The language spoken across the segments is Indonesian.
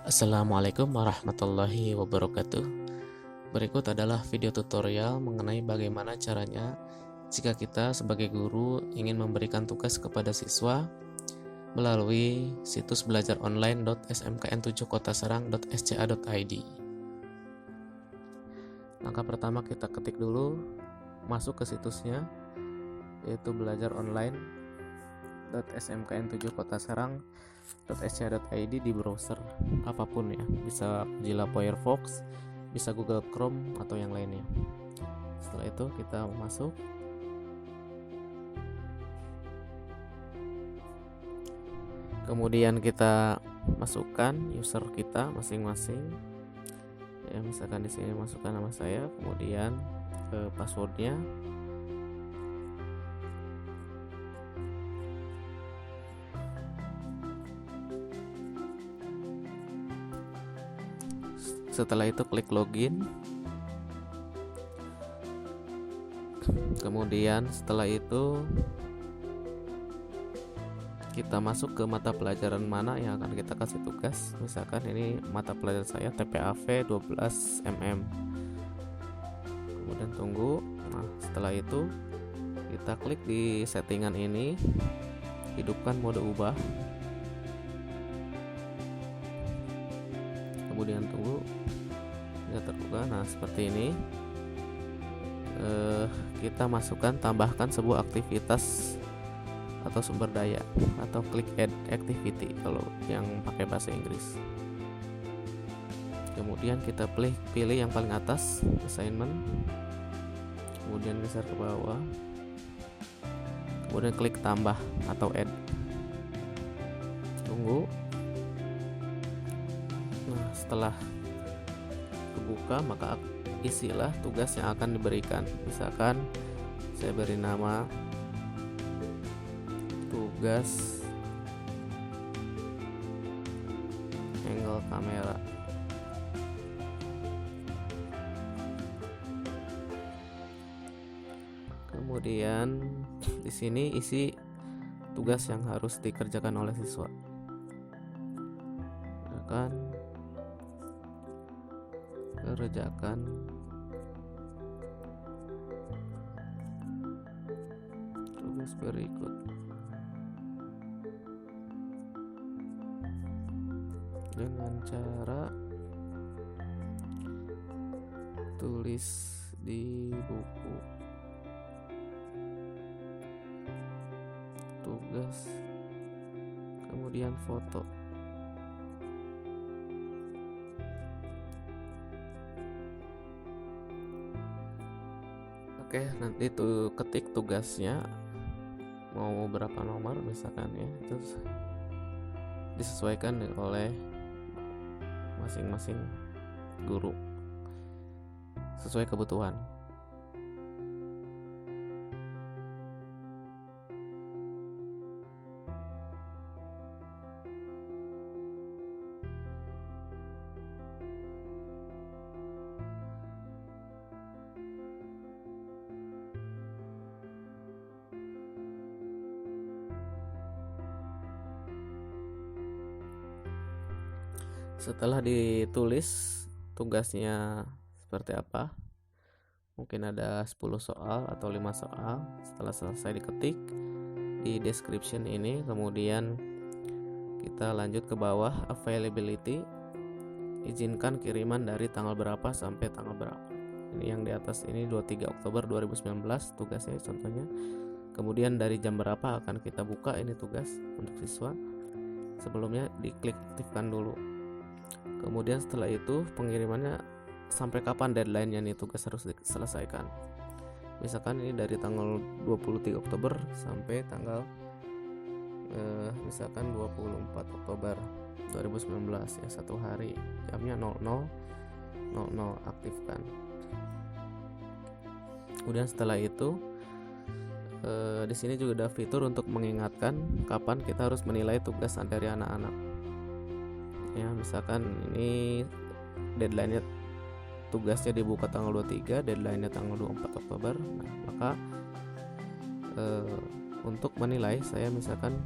Assalamualaikum warahmatullahi wabarakatuh. Berikut adalah video tutorial mengenai bagaimana caranya jika kita sebagai guru ingin memberikan tugas kepada siswa melalui situs belajaronline.smkn7kotasarang.sca.id. Langkah pertama, kita ketik dulu, masuk ke situsnya, yaitu belajaronline.smkn7kotasarang.sca.id di browser apapun ya, bisa Mozilla Firefox, bisa Google Chrome atau yang lainnya. Setelah itu kita masuk, kemudian kita masukkan user kita masing-masing ya, misalkan di sini masukkan nama saya, kemudian passwordnya. Setelah itu klik login. Kemudian setelah itu kita masuk ke mata pelajaran mana yang akan kita kasih tugas. Misalkan ini mata pelajaran saya TPAV 12 mm. Kemudian tunggu. Nah, setelah itu kita klik di settingan ini, hidupkan mode ubah. Kemudian tunggu tidak terbuka. Nah, seperti ini. Kita masukkan, tambahkan sebuah aktivitas atau sumber daya, atau klik add activity kalau yang pakai bahasa Inggris. Kemudian kita pilih yang paling atas, assignment, kemudian geser ke bawah, kemudian klik tambah atau add. Tunggu. Nah, setelah terbuka, maka isilah tugas yang akan diberikan. Misalkan saya beri nama tugas angle kamera. Kemudian di sini isi tugas yang harus dikerjakan oleh siswa. Kerjakan tugas berikut dengan cara tulis di buku tugas, kemudian foto. Oke, nanti tuh ketik tugasnya mau berapa nomor misalkan ya, terus disesuaikan oleh masing-masing guru sesuai kebutuhan. Setelah ditulis tugasnya seperti apa, mungkin ada 10 soal atau 5 soal. Setelah selesai diketik di description ini, kemudian kita lanjut ke bawah, availability, izinkan kiriman dari tanggal berapa sampai tanggal berapa. Ini yang di atas ini 23 Oktober 2019 tugasnya contohnya. Kemudian dari jam berapa akan kita buka ini tugas untuk siswa. Sebelumnya diklik aktifkan dulu. Kemudian setelah itu pengirimannya sampai kapan deadline-nya nih tugas harus diselesaikan. Misalkan ini dari tanggal 23 Oktober sampai tanggal misalkan 24 Oktober 2019 ya, 1 hari, jamnya 00.00 aktifkan. Kemudian setelah itu di sini juga ada fitur untuk mengingatkan kapan kita harus menilai tugas dari anak-anak. Ya, misalkan ini deadline-nya tugasnya dibuka tanggal 23, deadline-nya tanggal 24 Oktober. Nah, maka untuk menilai saya misalkan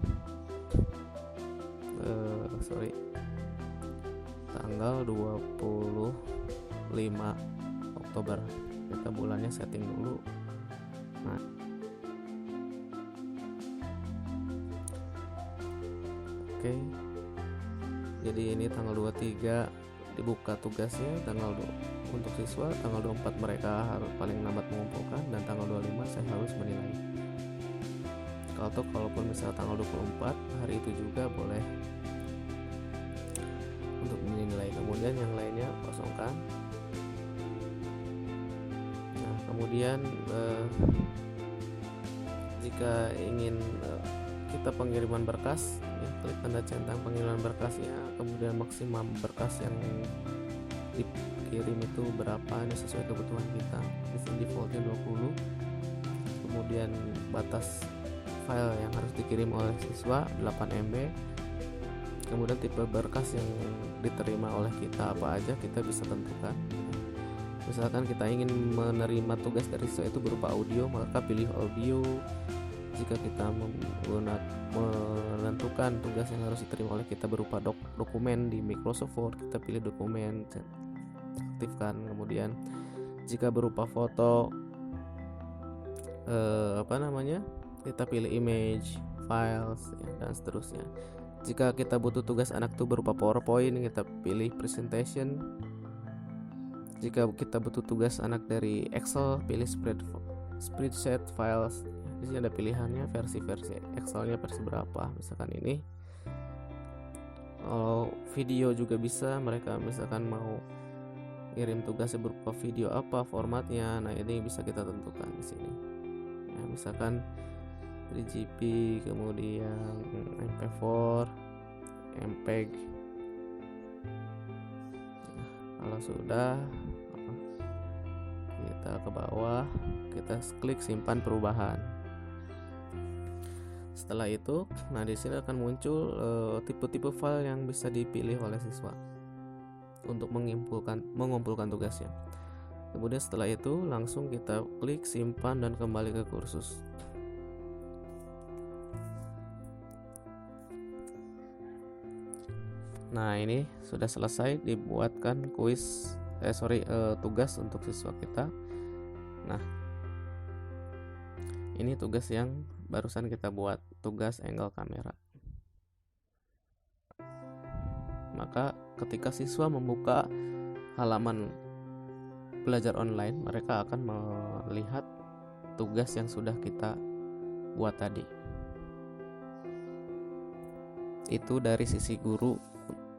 tanggal 25 Oktober. Kita bulannya setting dulu. Nah, oke. Jadi ini tanggal 23 dibuka tugasnya, untuk siswa tanggal 24 mereka harus paling lambat mengumpulkan, dan tanggal 25 saya harus menilai. Kalaupun misalnya tanggal 24 hari itu juga boleh untuk menilai. Kemudian yang lainnya kosongkan. Nah, kemudian jika ingin kita pengiriman berkas, ya, klik tanda centang pengiriman berkasnya, kemudian maksimum berkas yang dikirim itu berapa, ini sesuai kebutuhan kita. Di sini defaultnya 20. Kemudian batas file yang harus dikirim oleh siswa 8 MB. Kemudian tipe berkas yang diterima oleh kita apa aja kita bisa tentukan. Misalkan kita ingin menerima tugas dari siswa itu berupa audio, maka pilih audio. Jika kita menentukan tugas yang harus diterima oleh kita berupa dokumen di Microsoft Word, kita pilih dokumen, aktifkan. Kemudian jika berupa foto, kita pilih image, files, ya, dan seterusnya. Jika kita butuh tugas anak itu berupa PowerPoint, kita pilih presentation. Jika kita butuh tugas anak dari Excel, pilih spreadsheet files. Di sini ada pilihannya, versi Excelnya versi berapa. Misalkan ini. Video juga bisa, mereka misalkan mau kirim tugasnya berupa video apa formatnya. Nah, ini bisa kita tentukan di sini. Ya, misalkan 3GP, kemudian MP4, MPEG. Nah, kalau sudah, kita ke bawah, kita klik simpan perubahan. Setelah itu, nah di sini akan muncul tipe-tipe file yang bisa dipilih oleh siswa untuk mengumpulkan tugasnya. Kemudian setelah itu langsung kita klik simpan dan kembali ke kursus. Nah, ini sudah selesai dibuatkan tugas untuk siswa kita. Nah, ini tugas yang barusan kita buat, tugas angle kamera. Maka ketika siswa membuka halaman belajar online, mereka akan melihat tugas yang sudah kita buat tadi. Itu dari sisi guru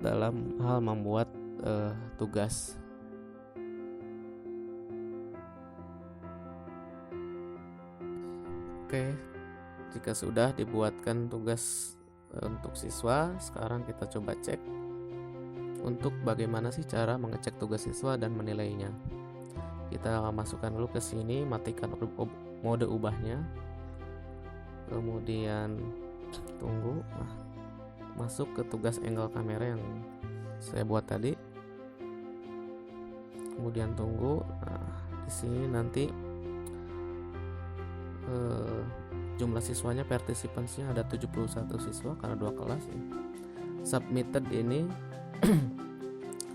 dalam hal membuat tugas. Oke, jika sudah dibuatkan tugas untuk siswa, sekarang kita coba cek untuk bagaimana sih cara mengecek tugas siswa dan menilainya. Kita masukkan dulu ke sini, matikan mode ubahnya, kemudian tunggu. Nah, masuk ke tugas angle kamera yang saya buat tadi, kemudian tunggu. Nah, di sini nanti jumlah siswanya, partisipansnya ada 71 siswa karena 2 kelas ya. Submitted ini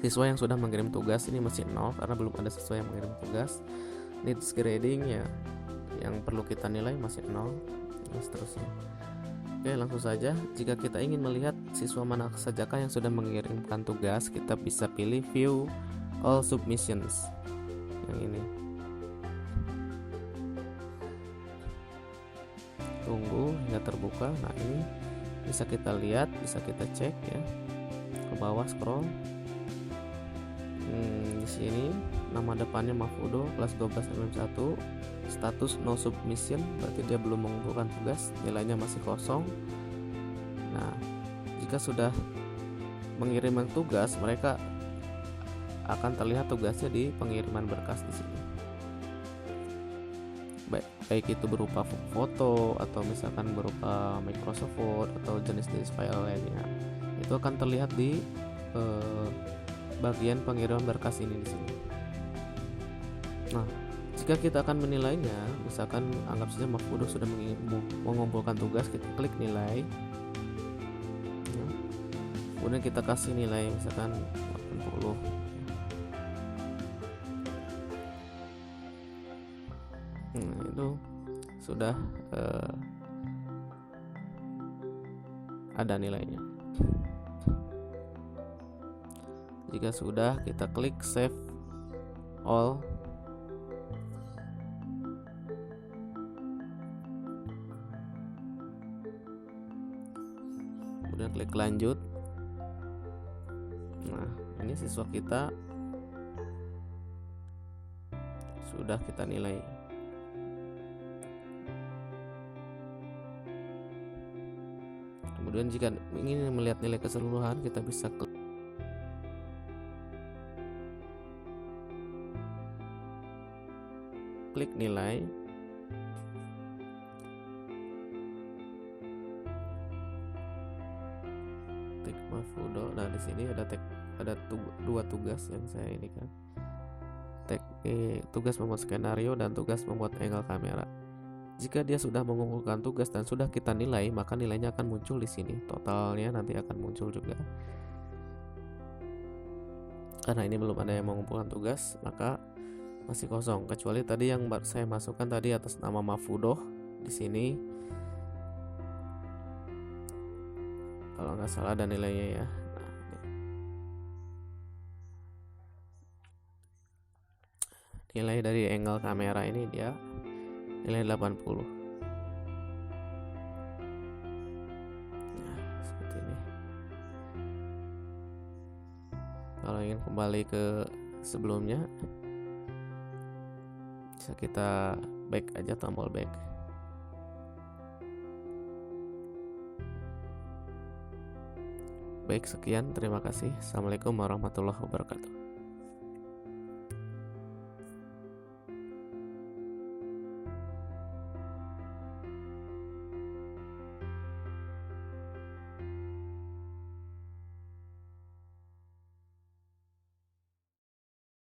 siswa yang sudah mengirim tugas ini masih 0 karena belum ada siswa yang mengirim tugas. Needs grading ya, yang perlu kita nilai masih 0, dan seterusnya. Oke, langsung saja. Jika kita ingin melihat siswa mana sajakah yang sudah mengirimkan tugas, kita bisa pilih view all submissions yang ini. Tunggu hingga terbuka. Nah, ini bisa kita lihat, bisa kita cek ya. Ke bawah scroll. Di sini nama depannya Mahfudo, kelas 12 MM1, status no submission, berarti dia belum mengumpulkan tugas, nilainya masih kosong. Nah, jika sudah mengirimkan tugas, mereka akan terlihat tugasnya di pengiriman berkas di sini. Baik itu berupa foto atau misalkan berupa Microsoft Word atau jenis-jenis file lainnya, itu akan terlihat di bagian pengiriman berkas ini di sini. Nah, jika kita akan menilainya, misalkan anggap saja Mahfudo sudah mengumpulkan tugas, kita klik nilai. Nah, kemudian kita kasih nilai misalkan 80. Nah, itu sudah ada nilainya. Jika sudah, kita klik save all. Kemudian klik lanjut. Nah, ini siswa kita sudah kita nilai. Kemudian jika ingin melihat nilai keseluruhan, kita bisa klik nilai. Tik Mafudo. Nah, di sini ada dua tugas yang saya ini kan. Tugas membuat skenario dan tugas membuat angle kamera. Jika dia sudah mengumpulkan tugas dan sudah kita nilai, maka nilainya akan muncul di sini. Totalnya nanti akan muncul juga. Karena ini belum ada yang mengumpulkan tugas, maka masih kosong. Kecuali tadi yang saya masukkan tadi atas nama Mafudoh di sini. Kalau nggak salah ada nilainya ya. Nilai dari angle kamera ini dia nilai 80. Nah, seperti ini. Kalau ingin kembali ke sebelumnya, bisa kita back aja, tombol back. Baik, sekian, terima kasih. Assalamualaikum warahmatullahi wabarakatuh.